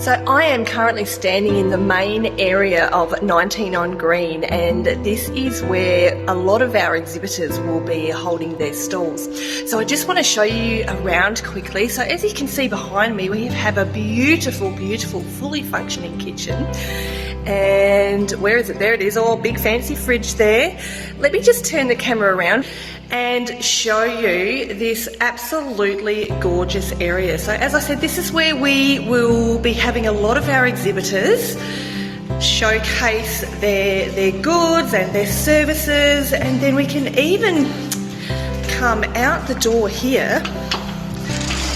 So I am currently standing in the main area of 19 on Green, and this is where a lot of our exhibitors will be holding their stalls. So I just want to show you around quickly. So as you can see behind me, we have a beautiful, fully functioning kitchen. And where is it? There it is, all big fancy fridge there. Let me just turn the camera around and show you this absolutely gorgeous area. So as I said, this is where we will be having a lot of our exhibitors showcase their goods and their services, and then we can even come out the door here.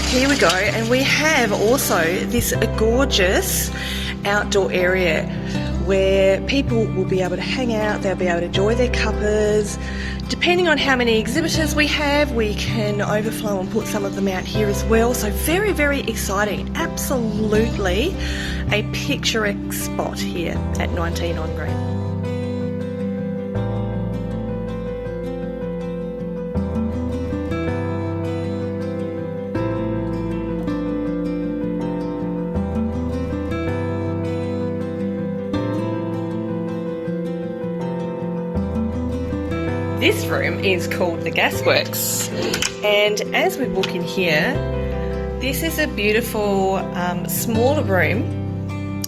Here we go, and we have also this gorgeous outdoor area where people will be able to hang out, they'll be able to enjoy their cuppas. Depending on how many exhibitors we have, we can overflow and put some of them out here as well. So very, very exciting. Absolutely a picturesque spot here at 19 on Green. This room is called the Gasworks, and as we walk in here, this is a beautiful smaller room,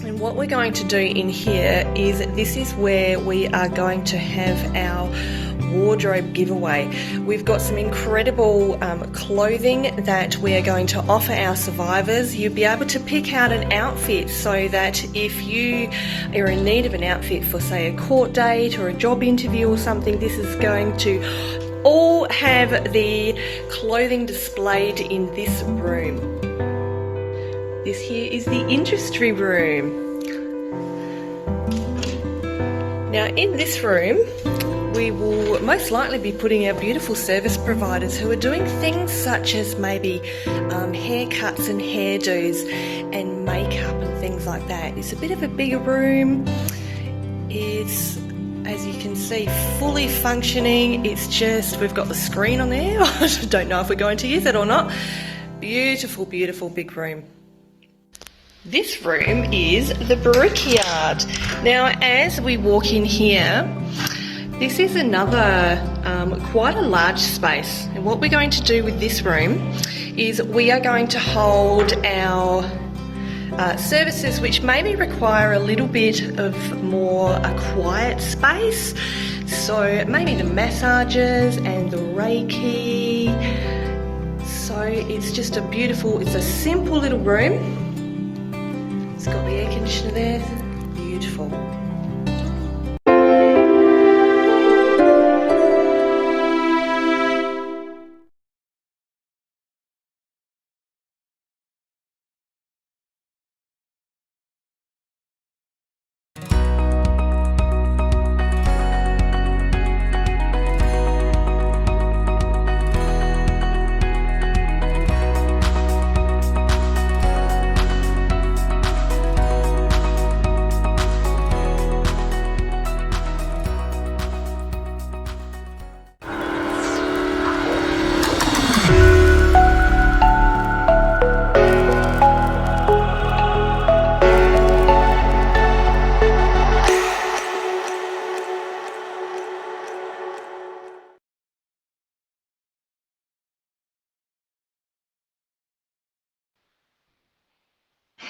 and what we're going to do in here is this is where we are going to have our wardrobe giveaway. We've got some incredible clothing that we are going to offer our survivors. You'll be able to pick out an outfit so that if you are in need of an outfit for, say, a court date or a job interview or something, this is going to all have the clothing displayed in this room. This here is the industry room. Now in this room, we will most likely be putting our beautiful service providers who are doing things such as maybe haircuts and hairdos and makeup and things like that. It's a bit of a bigger room. It's, as you can see, fully functioning. It's just, we've got the screen on there. I don't know if we're going to use it or not. Beautiful big room. This room is the brickyard. Now as we walk in here, this is another quite a large space, and what we're going to do with this room is we are going to hold our services which maybe require a little bit of more a quiet space. So maybe the massages and the Reiki. So it's just a beautiful, it's a simple little room. It's got the air conditioner there, beautiful.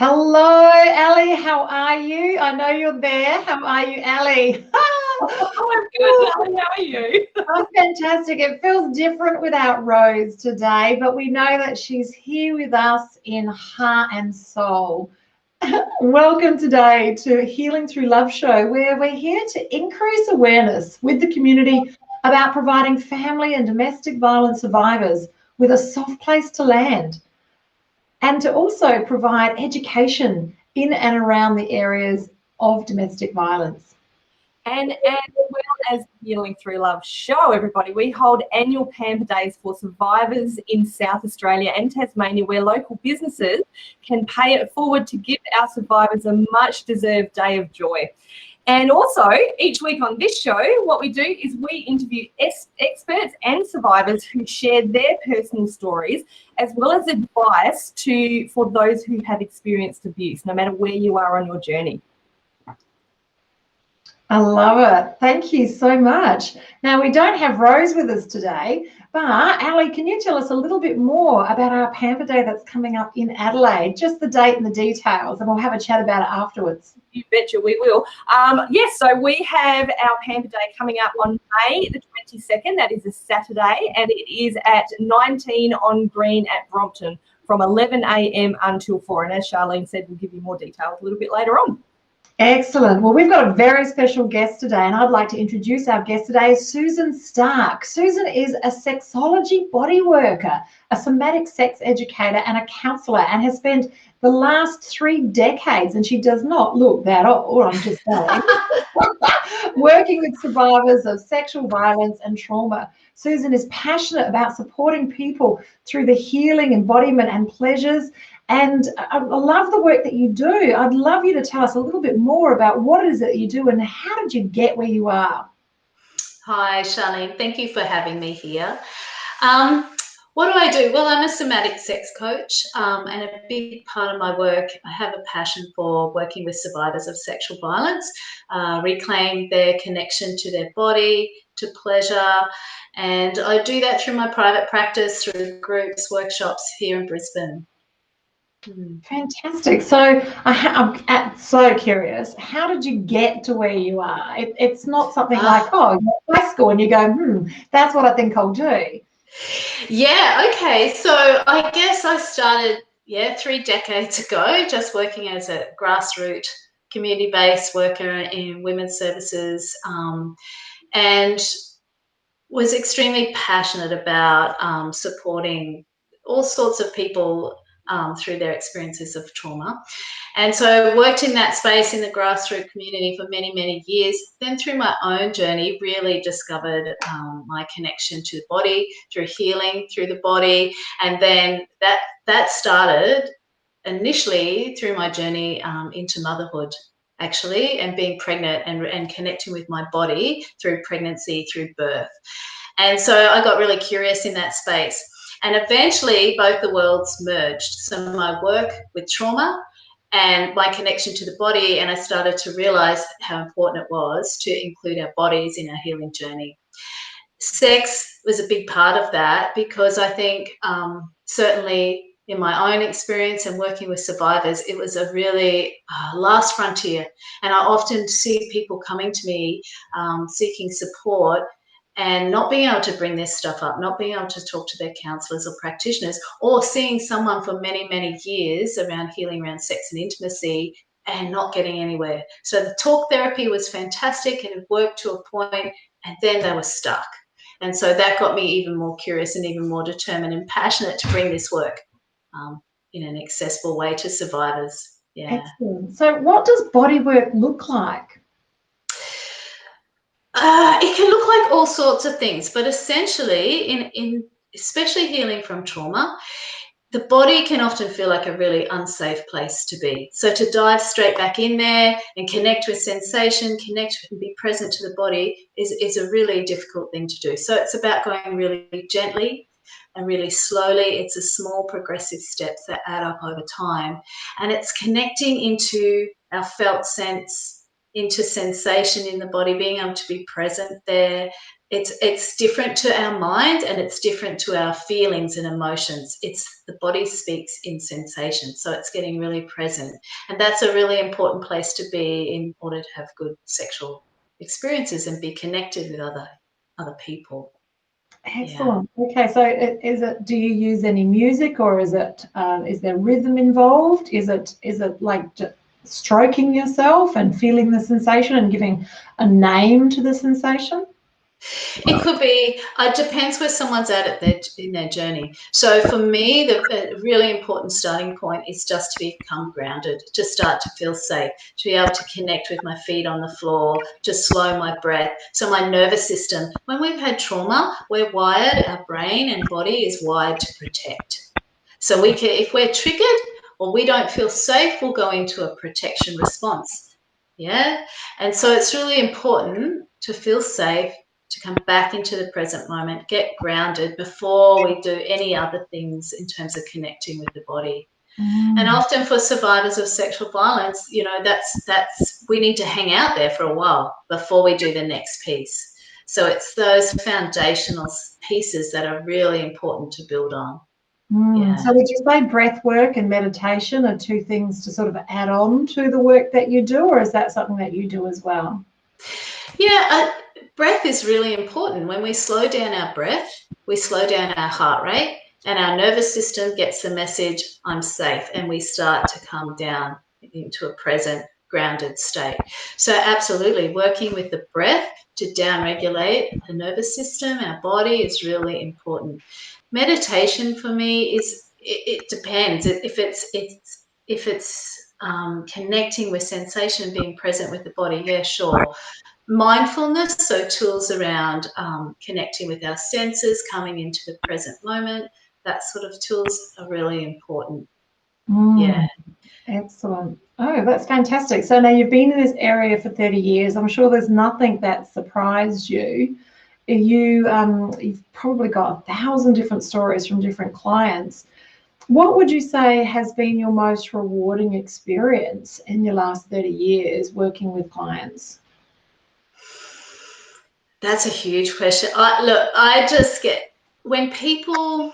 Hello, Ali. How are you? I know you're there. How are you, Ali? Oh, I'm good, Ali. How are you? I'm fantastic. It feels different without Rose today, but we know that she's here with us in heart and soul. Welcome today to Healing Through Love Show, where we're here to increase awareness with the community about providing family and domestic violence survivors with a soft place to land, and to also provide education in and around the areas of domestic violence. And as well as Healing Through Love Show, everybody, we hold annual Pamper Days for survivors in South Australia and Tasmania, where local businesses can pay it forward to give our survivors a much-deserved day of joy. And also, each week on this show, what we do is we interview experts and survivors who share their personal stories, as well as advice for those who have experienced abuse, no matter where you are on your journey. I love it. Thank you so much. Now, we don't have Rose with us today, but Ali, can you tell us a little bit more about our Pamper Day that's coming up in Adelaide? Just the date and the details, and we'll have a chat about it afterwards. You betcha we will. Yes, so we have our Pamper Day coming up on May the 22nd. That is a Saturday, and it is at 19 on Green at Brompton from 11 a.m. until 4. And as Charlene said, we'll give you more details a little bit later on. Excellent. Well, we've got a very special guest today, and I'd like to introduce our guest today, Susan Stark. Susan is a sexology bodyworker, a somatic sex educator and a counsellor, and has spent the last 3 decades, and she does not look that old, I'm just saying, working with survivors of sexual violence and trauma. Susan is passionate about supporting people through the healing, embodiment and pleasures. And I love the work that you do. I'd love you to tell us a little bit more about what it is that you do and how did you get where you are? Hi, Charlene. Thank you for having me here. What do I do? Well, I'm a somatic sex coach, and a big part of my work, I have a passion for working with survivors of sexual violence, reclaim their connection to their body, to pleasure, and I do that through my private practice, through groups, workshops here in Brisbane. Fantastic. So I'm so curious. How did you get to where you are? It's not something like, oh, you're at high school and you go, that's what I think I'll do. Yeah, okay. So I guess I started, 3 decades ago, just working as a grassroots community-based worker in women's services, and was extremely passionate about supporting all sorts of people through their experiences of trauma. And so I worked in that space in the grassroots community for many, many years. Then through my own journey, really discovered my connection to the body through healing through the body. And then that started initially through my journey into motherhood, actually, and being pregnant and connecting with my body through pregnancy, through birth. And so I got really curious in that space. And eventually both the worlds merged. So my work with trauma and my connection to the body, and I started to realize how important it was to include our bodies in our healing journey. Sex was a big part of that because I think certainly in my own experience and working with survivors, it was a really last frontier. And I often see people coming to me seeking support and not being able to bring this stuff up, not being able to talk to their counsellors or practitioners, or seeing someone for many, many years around healing around sex and intimacy and not getting anywhere. So the talk therapy was fantastic and it worked to a point, and then they were stuck. And so that got me even more curious and even more determined and passionate to bring this work in an accessible way to survivors. Yeah. Excellent. So what does bodywork look like? It can look like all sorts of things, but essentially, in especially healing from trauma, the body can often feel like a really unsafe place to be. So to dive straight back in there and connect with sensation, connect and be present to the body is a really difficult thing to do. So it's about going really gently and really slowly. It's a small progressive steps that add up over time. And it's connecting into our felt sense, into sensation in the body, being able to be present there. It's different to our mind and it's different to our feelings and emotions. It's the body speaks in sensation, so it's getting really present. And that's a really important place to be in order to have good sexual experiences and be connected with other people. Excellent. Yeah. Okay, so do you use any music, or is there rhythm involved? Is it like just stroking yourself and feeling the sensation and giving a name to the sensation? It could be, it depends where someone's at in their journey. So for me, the really important starting point is just to become grounded, to start to feel safe, to be able to connect with my feet on the floor, to slow my breath. So my nervous system, when we've had trauma, we're wired, our brain and body is wired to protect. So if we're triggered or we don't feel safe, we'll go into a protection response. Yeah. And so it's really important to feel safe, to come back into the present moment, get grounded before we do any other things in terms of connecting with the body. And often for survivors of sexual violence, you know, that's we need to hang out there for a while before we do the next piece. So it's those foundational pieces that are really important to build on. Yeah. So would you say breath work and meditation are two things to sort of add on to the work that you do, or is that something that you do as well? Yeah, breath is really important. When we slow down our breath, we slow down our heart rate, and our nervous system gets the message, I'm safe, and we start to come down into a present, grounded state. So absolutely, working with the breath to down-regulate the nervous system, our body, is really important. Meditation for me is, it depends. If it's connecting with sensation, being present with the body, yeah, sure. Mindfulness, so tools around connecting with our senses, coming into the present moment, that sort of tools are really important. Yeah. Excellent. Oh, that's fantastic. So now you've been in this area for 30 years. I'm sure there's nothing that surprised you. You've probably got 1,000 different stories from different clients. What would you say has been your most rewarding experience in your last 30 years working with clients? That's a huge question. I just get, when people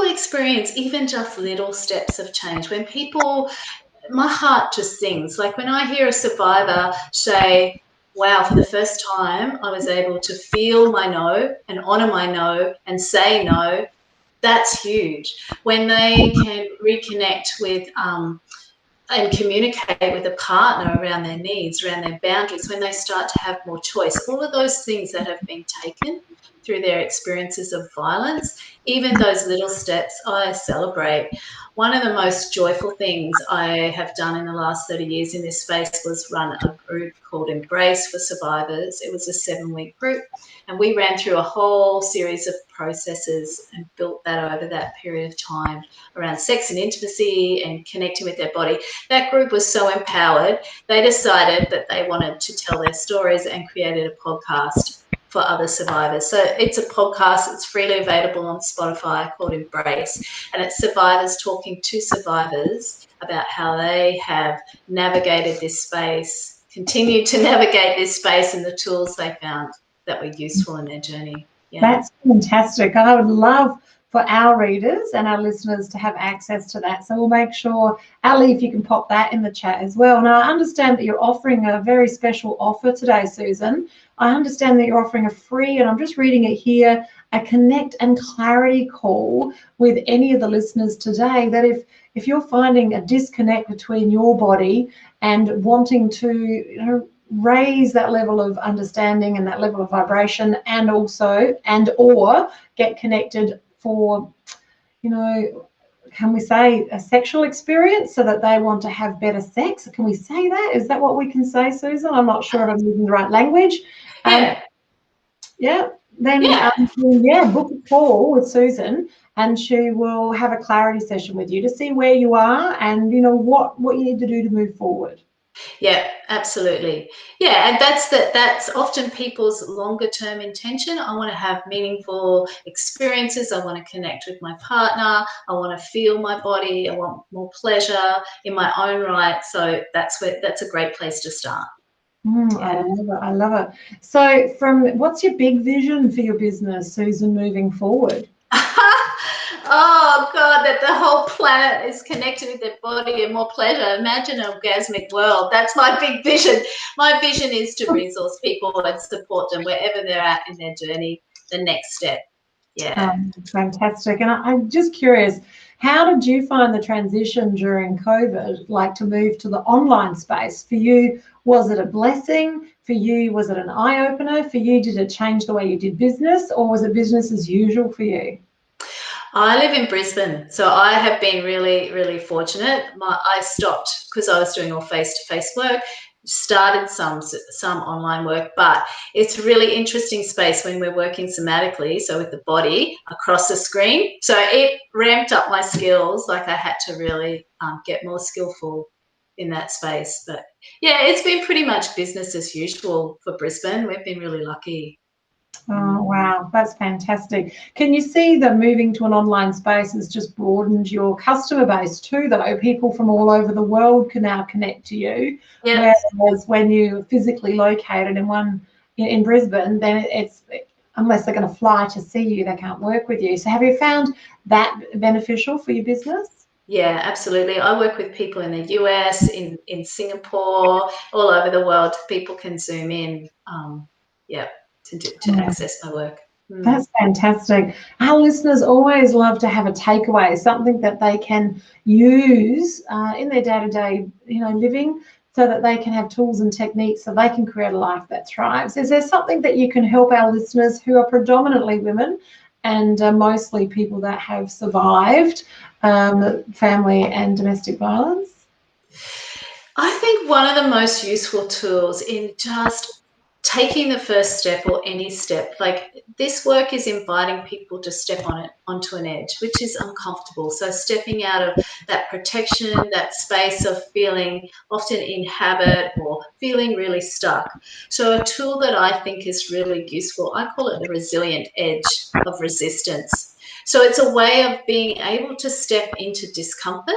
experience even just little steps of change, my heart just sings. Like when I hear a survivor say, wow, for the first time, I was able to feel my no and honor my no and say no, that's huge. When they can reconnect with and communicate with a partner around their needs, around their boundaries, when they start to have more choice, all of those things that have been taken through their experiences of violence, even those little steps, I celebrate. One of the most joyful things I have done in the last 30 years in this space was run a group called Embrace for Survivors. It was a 7-week group, and we ran through a whole series of processes and built that over that period of time around sex and intimacy and connecting with their body. That group was so empowered, they decided that they wanted to tell their stories and created a podcast for other survivors. So it's a podcast, it's freely available on Spotify, called Embrace, and it's survivors talking to survivors about how they have navigated this space, continued to navigate this space, and the tools they found that were useful in their journey. Yeah. That's fantastic. I would love for our readers and our listeners to have access to that. So we'll make sure, Ali, if you can pop that in the chat as well. Now, I understand that you're offering a very special offer today, Susan. I understand that you're offering a free, and I'm just reading it here, a connect and clarity call with any of the listeners today, that if you're finding a disconnect between your body and wanting to, raise that level of understanding and that level of vibration, and also or get connected for, can we say a sexual experience, so that they want to have better sex? Can we say that? Is that what we can say, Susan? I'm not sure if I'm using the right language. Then book a call with Susan, and she will have a clarity session with you to see where you are and what you need to do to move forward. Yeah, absolutely. Yeah, and that's often people's longer term intention. I want to have meaningful experiences. I want to connect with my partner. I want to feel my body. I want more pleasure in my own right. So that's a great place to start. Yeah. I love it. So what's your big vision for your business, Susan, moving forward? Oh God, that the whole planet is connected with their body and more pleasure. Imagine an orgasmic world. That's my big vision. My vision is to resource people and support them wherever they're at in their journey, the next step. Yeah. Fantastic. And I'm just curious, how did you find the transition during COVID, like to move to the online space? For you, was it a blessing? For you, was it an eye-opener? For you, did it change the way you did business, or was it business as usual for you? I live in Brisbane, so I have been really, really fortunate. I stopped because I was doing all face-to-face work, started some online work, but it's a really interesting space when we're working somatically, so with the body across the screen. So it ramped up my skills, like I had to really get more skillful in that space. But yeah, it's been pretty much business as usual for Brisbane. We've been really lucky. Oh, wow, that's fantastic. Can you see that moving to an online space has just broadened your customer base too, though? People from all over the world can now connect to you. Yeah. Whereas when you're physically located in Brisbane, then it's, unless they're going to fly to see you, they can't work with you. So have you found that beneficial for your business? Yeah, absolutely. I work with people in the US, in Singapore, all over the world. People can Zoom in, to access my work. That's fantastic. Our listeners always love to have a takeaway, something that they can use in their day-to-day, living, so that they can have tools and techniques so they can create a life that thrives. Is there something that you can help our listeners who are predominantly women and mostly people that have survived family and domestic violence? I think one of the most useful tools in just taking the first step, or any step, like this work is inviting people to step onto an edge, which is uncomfortable. So stepping out of that protection, that space of feeling often in habit or feeling really stuck. So a tool that I think is really useful, I call it the resilient edge of resistance. So it's a way of being able to step into discomfort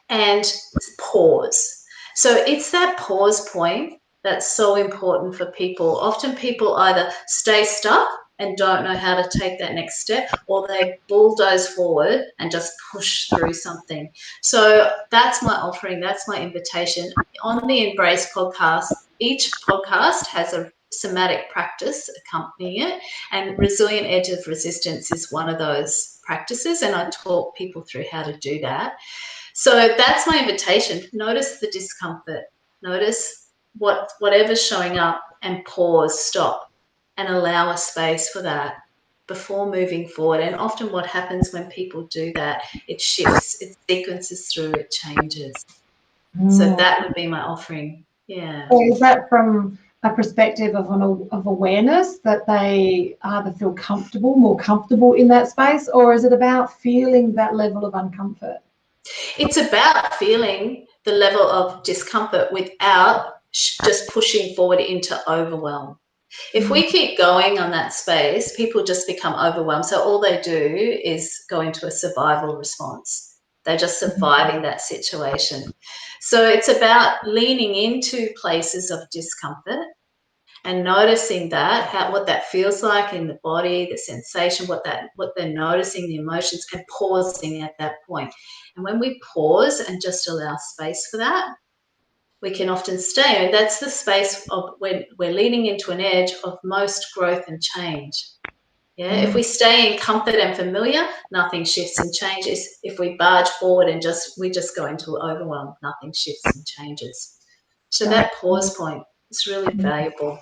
and pause. So it's that pause point that's so important for people. Often people either stay stuck and don't know how to take that next step, or they bulldoze forward and just push through something. So that's my offering, that's my invitation. On the Embrace podcast, each podcast has a somatic practice accompanying it, and Resilient Edge of Resistance is one of those practices, and I talk people through how to do that. So that's my invitation. Notice the discomfort. Notice whatever's showing up, and pause, stop, and allow a space for that before moving forward. And often what happens when people do that, it shifts, it sequences through, it changes. So that would be my offering. Yeah. So is that from a perspective of awareness, that they either feel more comfortable in that space, or is it about feeling that level of uncomfort? It's about feeling the level of discomfort without just pushing forward into overwhelm. If we keep going on that space, people just become overwhelmed. So all they do is go into a survival response. They're just surviving that situation. So it's about leaning into places of discomfort and noticing that, what that feels like in the body, the sensation, what they're noticing, the emotions, and pausing at that point. And when we pause and just allow space for that, we can often stay. And that's the space of when we're leaning into an edge of most growth and change. Yeah. If we stay in comfort and familiar, nothing shifts and changes. If we barge forward and we just go into overwhelm, nothing shifts and changes. So that pause point is really valuable.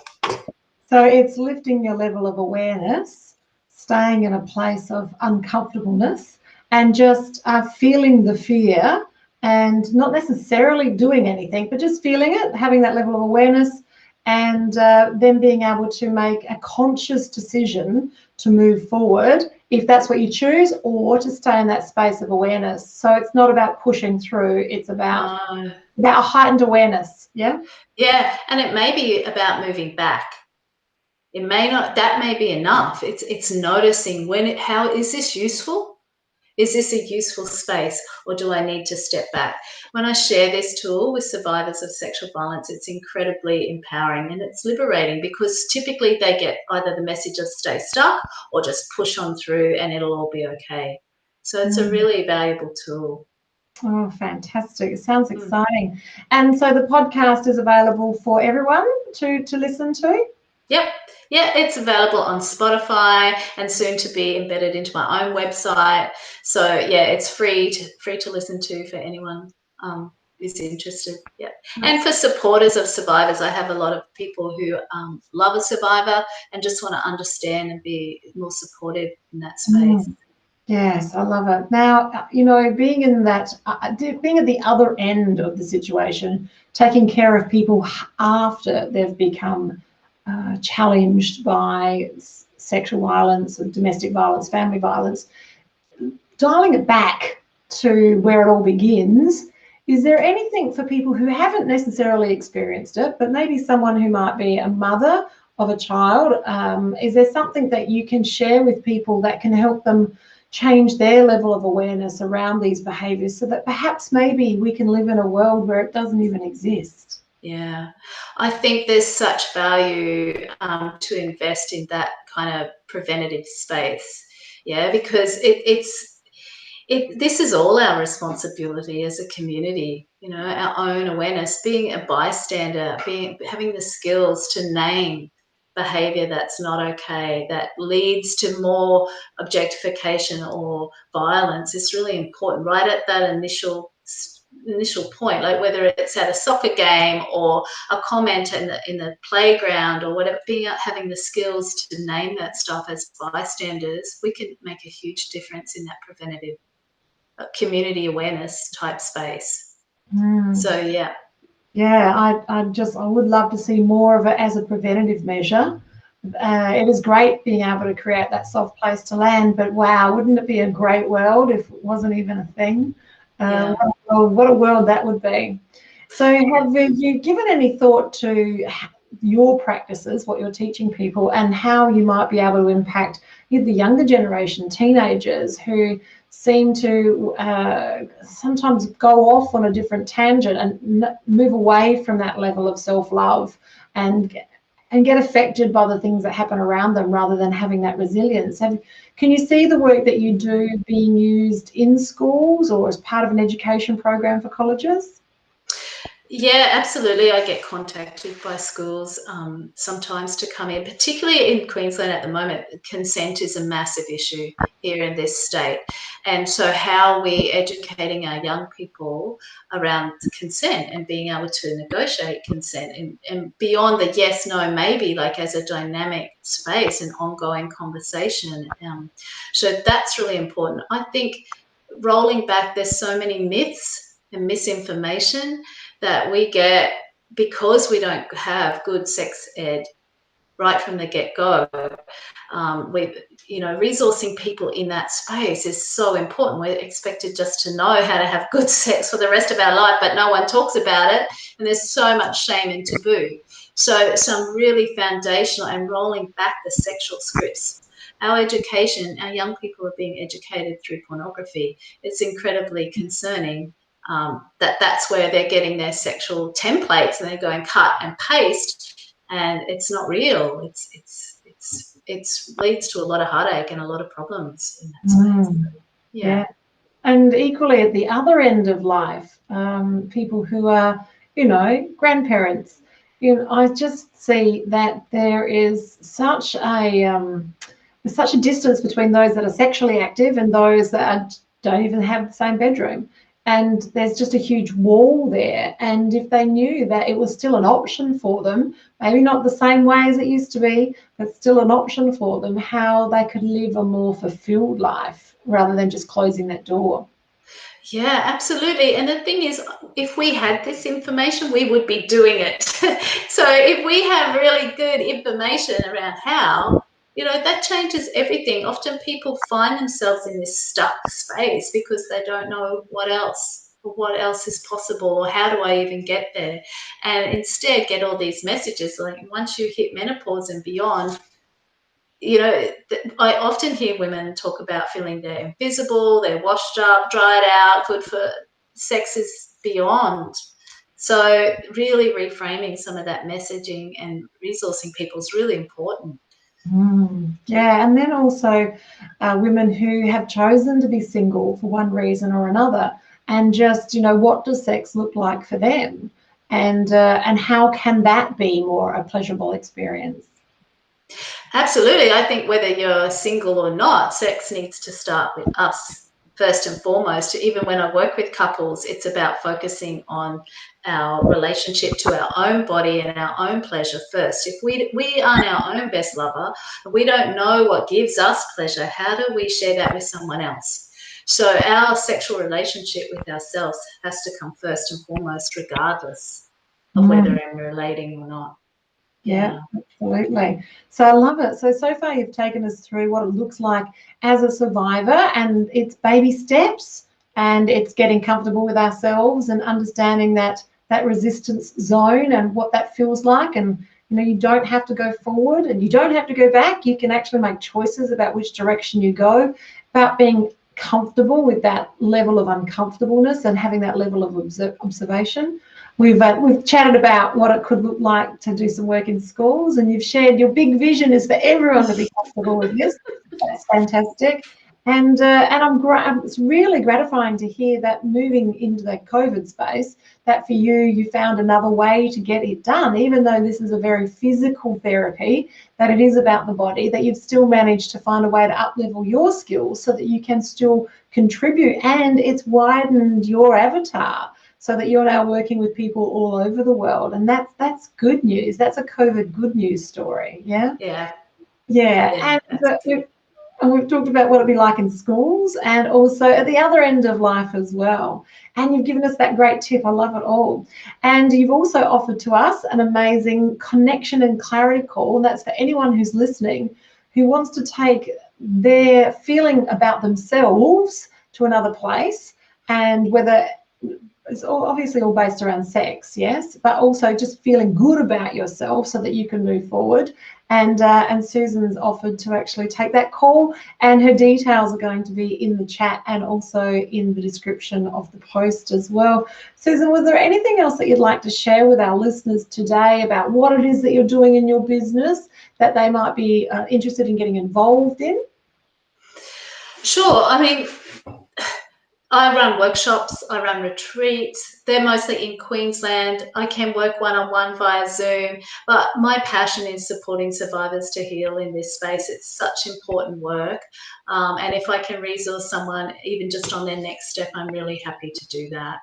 So it's lifting your level of awareness, staying in a place of uncomfortableness, and just feeling the fear, and not necessarily doing anything, but just feeling it, having that level of awareness, and then being able to make a conscious decision to move forward, if that's what you choose, or to stay in that space of awareness. So it's not about pushing through, it's about heightened awareness. Yeah. Yeah. And it may be about moving back. It may not, that may be enough. It's noticing how is this useful? Is this a useful space, or do I need to step back? When I share this tool with survivors of sexual violence, it's incredibly empowering and it's liberating, because typically they get either the message of stay stuck or just push on through and it'll all be okay. So it's a really valuable tool. Oh, fantastic. It sounds exciting. And so the podcast is available for everyone to listen to? Yep. Yeah, it's available on Spotify and soon to be embedded into my own website. So yeah, it's free to listen to for anyone who's interested. Yeah. And for supporters of survivors, I have a lot of people who love a survivor and just want to understand and be more supportive in that space. Yes, I love it. Now, being in that, being at the other end of the situation, taking care of people after they've become challenged by sexual violence, domestic violence, family violence, dialing it back to where it all begins Is there anything for people who haven't necessarily experienced it, but maybe someone who might be a mother of a child? Is there something that you can share with people that can help them change their level of awareness around these behaviours, so that perhaps maybe we can live in a world where it doesn't even exist? Yeah, I think there's such value to invest in that kind of preventative space. Yeah, because this is all our responsibility as a community. You know, our own awareness, being a bystander, having the skills to name behavior that's not okay, that leads to more objectification or violence, is really important right at that initial point, like whether it's at a soccer game or a comment in the playground or whatever. Having the skills to name that stuff as bystanders, we can make a huge difference in that preventative community awareness type space. So yeah. Yeah, I would love to see more of it as a preventative measure. It is great being able to create that soft place to land, but wow, wouldn't it be a great world if it wasn't even a thing? Yeah. What a world that would be. So have you given any thought to your practices, what you're teaching people, and how you might be able to impact the younger generation, teenagers, who seem to sometimes go off on a different tangent and move away from that level of self-love and get affected by the things that happen around them, rather than having that resilience? Can you see the work that you do being used in schools or as part of an education program for colleges? Yeah, absolutely. I get contacted by schools sometimes to come in, particularly in Queensland at the moment. Consent is a massive issue here in this state. And so how are we educating our young people around consent and being able to negotiate consent and beyond the yes, no, maybe, like as a dynamic space and ongoing conversation. So that's really important. I think rolling back, there's so many myths and misinformation that we get because we don't have good sex ed right from the get-go. Resourcing people in that space is so important. We're expected just to know how to have good sex for the rest of our life, but no one talks about it, and there's so much shame and taboo. So some really foundational and rolling back the sexual scripts. Our education, our young people are being educated through pornography. It's incredibly concerning that's where they're getting their sexual templates, and they're going cut and paste, and it's not real. It's leads to a lot of heartache and a lot of problems in that space. Yeah. And equally at the other end of life, people who are, grandparents, I just see that there is such a distance between those that are sexually active and those that don't even have the same bedroom. And there's just a huge wall there. And if they knew that it was still an option for them, maybe not the same way as it used to be, but still an option for them, how they could live a more fulfilled life rather than just closing that door. Yeah, absolutely. And the thing is, if we had this information, we would be doing it. So if we have really good information around how, that changes everything. Often people find themselves in this stuck space because they don't know what else is possible, or how do I even get there? And instead get all these messages like, once you hit menopause and beyond, I often hear women talk about feeling they're invisible, they're washed up, dried out, good for sex is beyond. So really reframing some of that messaging and resourcing people is really important. Yeah, and then also women who have chosen to be single for one reason or another, and just, what does sex look like for them, and how can that be more a pleasurable experience? Absolutely. I think whether you're single or not, sex needs to start with us first and foremost. Even when I work with couples, it's about focusing on our relationship to our own body and our own pleasure first. If we aren't our own best lover, we don't know what gives us pleasure, how do we share that with someone else? So our sexual relationship with ourselves has to come first and foremost, regardless of whether I'm relating or not. Yeah, absolutely. So I love it. So far you've taken us through what it looks like as a survivor, and it's baby steps, and it's getting comfortable with ourselves and understanding that resistance zone and what that feels like. And you don't have to go forward and you don't have to go back. You can actually make choices about which direction you go, about being comfortable with that level of uncomfortableness and having that level of observation. We've chatted about what it could look like to do some work in schools, and you've shared your big vision is for everyone to be comfortable with this. That's fantastic. And it's really gratifying to hear that moving into that COVID space, that for you found another way to get it done, even though this is a very physical therapy, that it is about the body, that you've still managed to find a way to up-level your skills so that you can still contribute, and it's widened your avatar so that you're now working with people all over the world. And that's good news. That's a COVID good news story. Yeah. And we've talked about what it'd be like in schools and also at the other end of life as well. And you've given us that great tip. I love it all. And you've also offered to us an amazing connection and clarity call. And that's for anyone who's listening who wants to take their feeling about themselves to another place, and whether it's obviously all based around sex, yes, but also just feeling good about yourself so that you can move forward. And Susan's offered to actually take that call, and her details are going to be in the chat and also in the description of the post as well. Susan, was there anything else that you'd like to share with our listeners today about what it is that you're doing in your business that they might be interested in getting involved in? Sure. I mean, I run workshops, I run retreats. They're mostly in Queensland. I can work one-on-one via Zoom, but my passion is supporting survivors to heal in this space. It's such important work. And if I can resource someone, even just on their next step, I'm really happy to do that.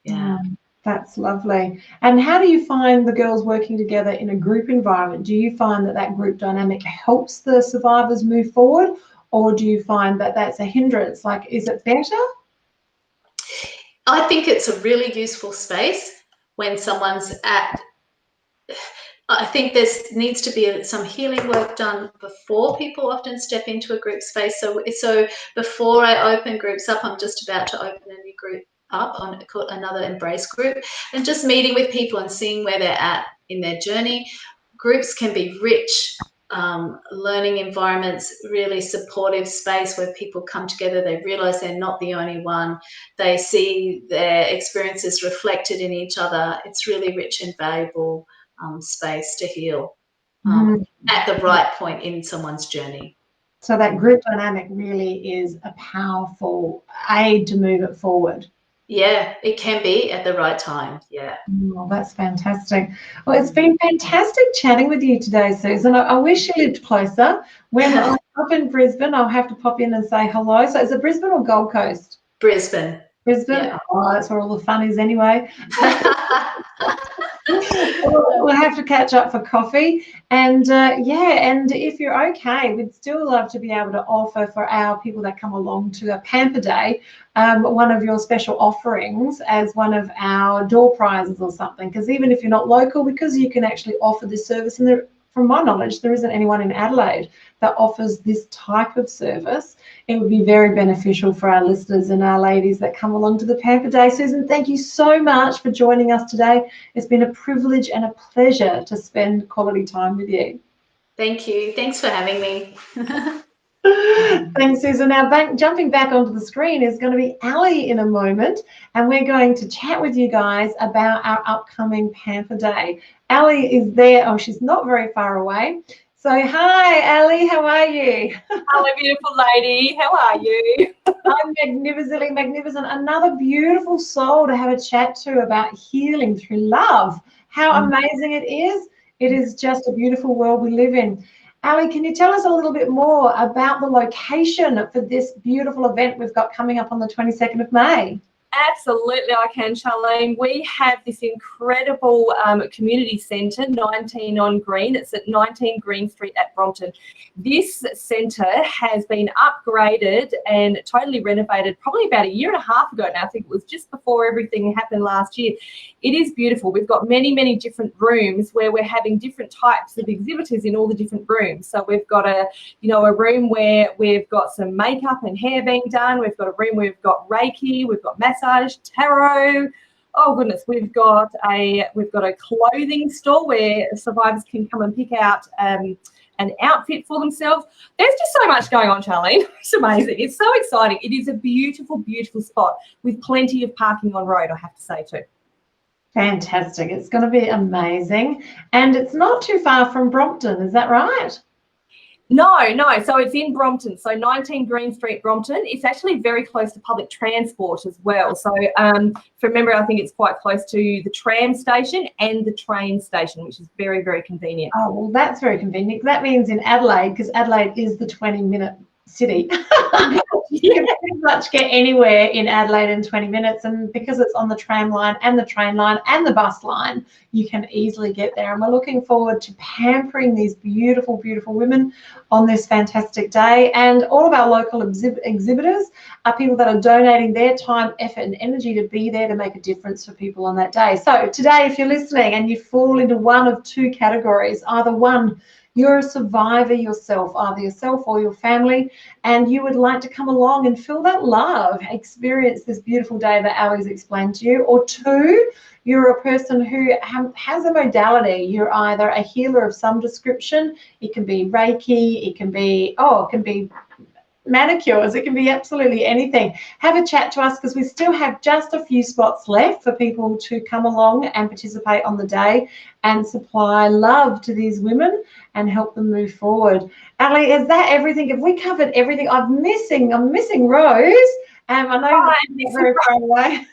Yeah. That's lovely. And how do you find the girls working together in a group environment? Do you find that group dynamic helps the survivors move forward, or do you find that that's a hindrance? Like, is it better? I think it's a really useful space when someone's at, I think there needs to be some healing work done before people often step into a group space. So before I open groups up, I'm just about to open a new group up on another embrace group, and just meeting with people and seeing where they're at in their journey. Groups can be rich, learning environments, really supportive space where people come together, they realize they're not the only one, they see their experiences reflected in each other. It's really rich and valuable space to heal at the right point in someone's journey. So that group dynamic really is a powerful aid to move it forward. Yeah, it can be at the right time. Yeah. Oh, that's fantastic. Well, it's been fantastic chatting with you today, Susan. I wish you lived closer. When I'm up in Brisbane, I'll have to pop in and say hello. So is it Brisbane or Gold Coast? Brisbane. Yeah. Oh, that's where all the fun is anyway. We'll have to catch up for coffee. And and if you're okay, we'd still love to be able to offer for our people that come along to a Pamper Day, one of your special offerings as one of our door prizes or something. Because even if you're not local, because you can actually offer this service, and from my knowledge, there isn't anyone in Adelaide that offers this type of service. It would be very beneficial for our listeners and our ladies that come along to the Pamper Day. Susan, thank you so much for joining us today. It's been a privilege and a pleasure to spend quality time with you. Thank you. Thanks for having me. Thanks, Susan. Now, jumping back onto the screen is going to be Ali in a moment, and we're going to chat with you guys about our upcoming Pamper Day. Ali is there. Oh, she's not very far away. So, hi, Ali. How are you? Hello, beautiful lady. How are you? I'm magnificently magnificent. Another beautiful soul to have a chat to about healing through love. How amazing it is. It is just a beautiful world we live in. Ali, can you tell us a little bit more about the location for this beautiful event we've got coming up on the 22nd of May? Absolutely, I can, Charlene. We have this incredible community centre, 19 on Green. It's at 19 Green Street at Brompton. This centre has been upgraded and totally renovated probably about a year and a half ago now. I think it was just before everything happened last year. It is beautiful. We've got many, many different rooms where we're having different types of exhibitors in all the different rooms. So we've got a room where we've got some makeup and hair being done. We've got a room where we've got Reiki, we've got massage, tarot. Oh goodness, we've got a clothing store where survivors can come and pick out an outfit for themselves. There's just so much going on, Charlene. It's amazing. It's so exciting. It is a beautiful, beautiful spot with plenty of parking on road, I have to say too. Fantastic. It's going to be amazing. And it's not too far from Brompton, is that right? No. So it's in Brompton. So 19 Green Street, Brompton. It's actually very close to public transport as well. So remember, I think it's quite close to the tram station and the train station, which is very, very convenient. Oh, well, that's very convenient. That means in Adelaide, because Adelaide is the 20-minute city. You can pretty much get anywhere in Adelaide in 20 minutes, and because it's on the tram line and the train line and the bus line, you can easily get there. And we're looking forward to pampering these beautiful, beautiful women on this fantastic day. And all of our local exhibitors are people that are donating their time, effort and energy to be there to make a difference for people on that day. So today, if you're listening and you fall into one of two categories, either one, you're a survivor yourself, either yourself or your family, and you would like to come along and feel that love, experience this beautiful day that Ali's explained to you. Or two, you're a person who has a modality. You're either a healer of some description. It can be Reiki, it can be manicures, it can be absolutely anything. Have a chat to us, because we still have just a few spots left for people to come along and participate on the day and supply love to these women and help them move forward. Ali, is that everything? Have we covered everything? I'm missing Rose. I know that's very far away.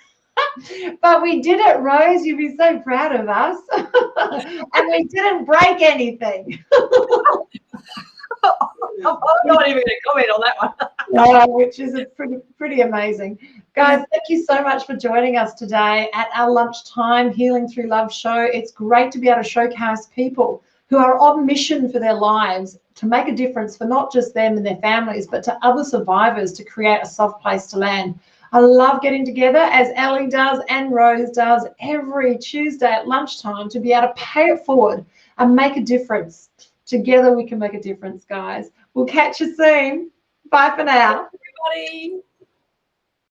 But we did it, Rose. You'd be so proud of us. And we didn't break anything. I'm not even going to comment on that one. No, which is a pretty amazing. Guys, thank you so much for joining us today at our lunchtime Healing Through Love show. It's great to be able to showcase people who are on mission for their lives to make a difference for not just them and their families, but to other survivors, to create a soft place to land. I love getting together, as Ali does and Rose does, every Tuesday at lunchtime, to be able to pay it forward and make a difference. Together we can make a difference, guys. We'll catch you soon. Bye for now. Everybody.